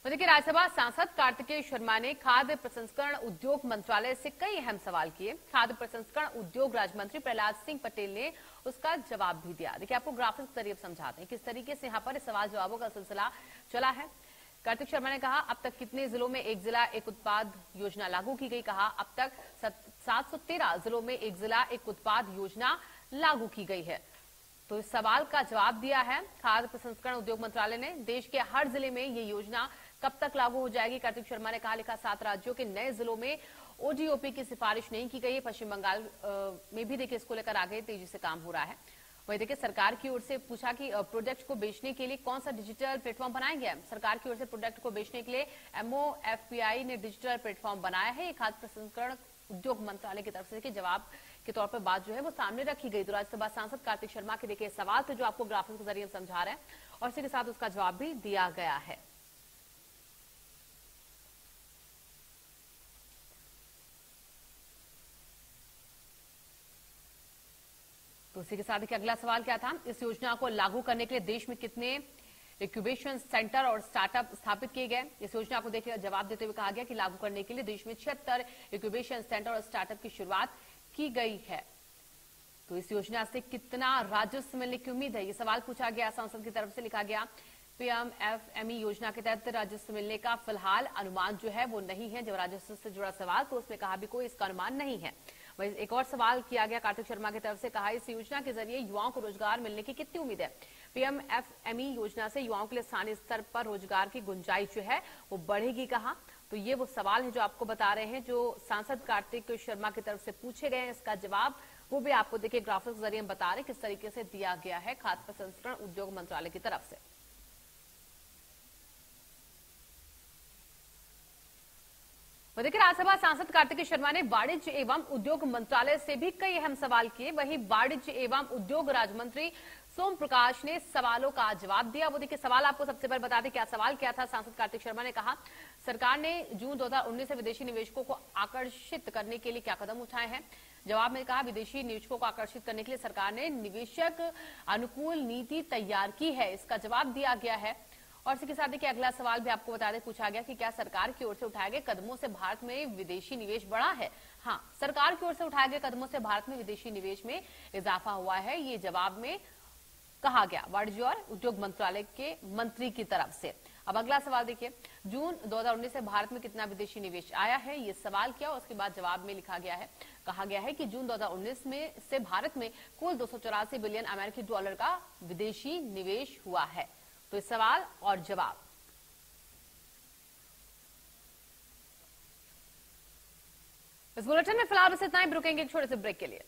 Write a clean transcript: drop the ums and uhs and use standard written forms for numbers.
तो देखिए, राज्यसभा सांसद कार्तिकेय शर्मा ने खाद्य प्रसंस्करण उद्योग मंत्रालय से कई अहम सवाल किए। खाद्य प्रसंस्करण उद्योग राज्य मंत्री प्रहलाद सिंह पटेल ने उसका जवाब भी दिया। देखिए, आपको ग्राफिक्स के जरिए समझाते हैं किस तरीके से यहाँ पर सवाल जवाबों का सिलसिला चला है। कार्तिक शर्मा ने कहा, अब तक कितने जिलों में एक जिला एक उत्पाद योजना लागू की गई। कहा, अब तक 713 जिलों में एक जिला एक उत्पाद योजना लागू की गई है। तो इस सवाल का जवाब दिया है खाद्य प्रसंस्करण उद्योग मंत्रालय ने। देश के हर जिले में ये योजना कब तक लागू हो जाएगी, कार्तिक शर्मा ने कहा। लिखा, 7 राज्यों के नए जिलों में ओडीओपी की सिफारिश नहीं की गई है। पश्चिम बंगाल में भी देखिए इसको लेकर आगे तेजी से काम हो रहा है। वही देखिए, सरकार की ओर से पूछा कि प्रोडक्ट को बेचने के लिए कौन सा डिजिटल प्लेटफॉर्म बनाया गया है। सरकार की ओर से प्रोडक्ट को बेचने के लिए MOFPI ने डिजिटल प्लेटफॉर्म बनाया है। ये खाद्य प्रसंस्करण उद्योग मंत्रालय की तरफ से देखिए जवाब के तौर पर बात जो है वो सामने रखी गई। तो राज्यसभा सांसद कार्तिक शर्मा के देखिए सवाल थे जो आपको ग्राफिक्स के जरिए समझा रहे हैं और इसी के साथ उसका जवाब भी दिया गया है। तो इसी के साथ देखिए अगला सवाल क्या था, इस योजना को लागू करने के लिए देश में कितने इंक्यूबेशन सेंटर और स्टार्टअप स्थापित किए गए। इस योजना को देखिए जवाब देते हुए कहा गया कि लागू करने के लिए देश में 76 इंक्यूबेशन सेंटर और स्टार्टअप की शुरुआत की गई है। तो इस योजना से कितना राजस्व मिलने की उम्मीद है, ये सवाल पूछा गया सांसद की तरफ से। लिखा गया, PMFME योजना के तहत राजस्व मिलने का फिलहाल अनुमान जो है वो नहीं है। जब राजस्व से जुड़ा सवाल तो उसमें कहा भी कोई इसका अनुमान नहीं है। वही एक और सवाल किया गया कार्तिक शर्मा की तरफ से। कहा, इस योजना के जरिए युवाओं को रोजगार मिलने की कितनी उम्मीद है। PMFME योजना से युवाओं के लिए स्थानीय स्तर पर रोजगार की गुंजाइश जो है वो बढ़ेगी। कहा, तो ये वो सवाल है जो आपको बता रहे हैं जो सांसद कार्तिक शर्मा की तरफ से पूछे गए हैं। इसका जवाब वो भी आपको देखिए ग्राफिक्स के जरिए बता रहे किस तरीके से दिया गया है खाद्य प्रसंस्करण उद्योग मंत्रालय की तरफ से। देखिए, राज्यसभा सांसद कार्तिकेय शर्मा ने वाणिज्य एवं उद्योग मंत्रालय से भी कई अहम सवाल किए। वहीं वाणिज्य एवं उद्योग राज्य मंत्री सोम प्रकाश ने सवालों का जवाब दिया। वो देखिए सवाल आपको सबसे पहले बता दें क्या सवाल क्या था। सांसद कार्तिक शर्मा ने कहा, सरकार ने जून 2019 से विदेशी निवेशकों को आकर्षित करने के लिए क्या कदम उठाए हैं। जवाब में कहा, विदेशी निवेशकों को आकर्षित करने के लिए सरकार ने निवेशक अनुकूल नीति तैयार की है। इसका जवाब दिया गया है। और इसी के साथ देखिए अगला सवाल भी आपको बता दें पूछा गया कि क्या सरकार की ओर से उठाए गए कदमों से भारत में विदेशी निवेश बढ़ा है। हाँ, सरकार की ओर से उठाए गए कदमों से भारत में विदेशी निवेश में इजाफा हुआ है। ये जवाब में कहा गया वाणिज्य और उद्योग मंत्रालय के मंत्री की तरफ से। अब अगला सवाल देखिए, जून 2019 से भारत में कितना विदेशी निवेश आया है, ये सवाल किया। उसके बाद जवाब में लिखा गया है, कहा गया है कि जून 2019 में से भारत में कुल 284 बिलियन अमेरिकी डॉलर का विदेशी निवेश हुआ है। तो इस सवाल और जवाब। इस बुलेटिन में फिलहाल बस इतना ही, रुकेंगे एक छोटे से ब्रेक के लिए।